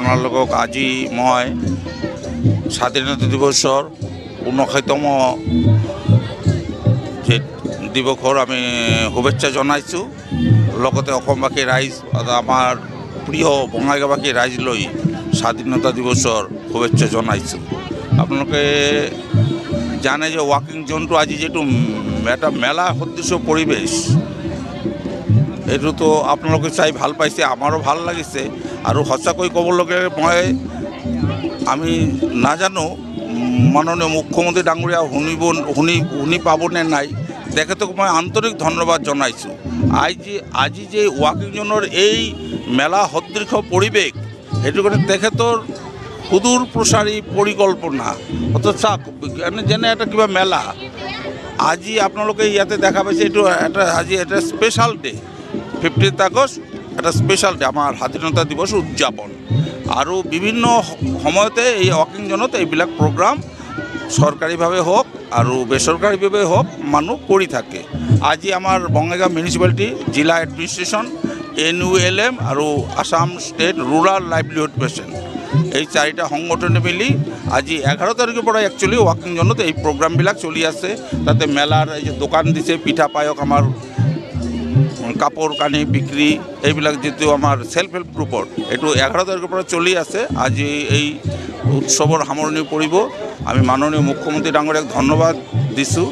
আপোনালোকক আজি মই স্বাধীনতা দিৱসৰ 59তম যে দিৱসৰ আমি শুভেচ্ছা জনাইছোঁ। লগতে অসমবাসী ৰাইজ আমাৰ প্ৰিয় বঙাইগাঁওবাসী ৰাইজলৈ স্বাধীনতা দিৱসৰ শুভেচ্ছা জনাইছোঁ। আপোনালোকে জানে যে ৱাকিং জোনটো আজি যিটো এটা মেলা সদৃশ পৰিৱেশ, এইটোতো আপোনালোকে চাই ভাল পাইছে, আমাৰো ভাল লাগিছে। আৰু সঁচাকৈ ক'বলৈকে আমি নাজানো মাননীয় মুখ্যমন্ত্ৰী ডাঙৰীয়া শুনি পাবনে নাই, তেখেতক মই আন্তৰিক ধন্যবাদ জনাইছোঁ। আজি যে ৱাকিং জোনৰ এই মেলা সদৃশ পৰিৱেশ, সেইটো কাৰণে তেখেতৰ সুদূৰ প্ৰসাৰী পৰিকল্পনা। অৰ্থাৎ চাওক, যেনে এটা কিবা মেলা আজি আপোনালোকে ইয়াতে দেখা পাইছে, এইটো আজি এটা স্পেচিয়েল ডে, 15 আগষ্ট এটা স্পেচিয়েল ডে, আমাৰ স্বাধীনতা দিৱস উদযাপন। আৰু বিভিন্ন সময়তে এই ৱাকিং জোনত এইবিলাক প্ৰগ্ৰাম চৰকাৰীভাৱে হওক আৰু বেচৰকাৰীভাৱে হওক মানুহ কৰি থাকে। আজি আমাৰ বঙাইগাঁও মিউনিচিপালিটি, জিলা এডমিনিষ্ট্ৰেশ্যন, NULM আৰু Assam state rural livelihood mission, এই চাৰিটা সংগঠনে মিলি আজি 11 তাৰিখৰ পৰা একচুৱেলি ৱাকিং জোনত এই প্ৰগ্ৰামবিলাক চলি আছে। তাতে মেলাৰ এই যে দোকান দিছে, পিঠা পায়স, আমাৰ কাপোৰ কানি বিক্ৰী, এইবিলাক যিটো আমাৰ ছেল্ফ হেল্প গ্ৰুপৰ, এইটো 11 তাৰিখৰ পৰা চলি আছে। আজি এই উৎসৱৰ সামৰণি পৰিব। আমি মাননীয় মুখ্যমন্ত্ৰী ডাঙৰীয়াক ধন্যবাদ দিছোঁ।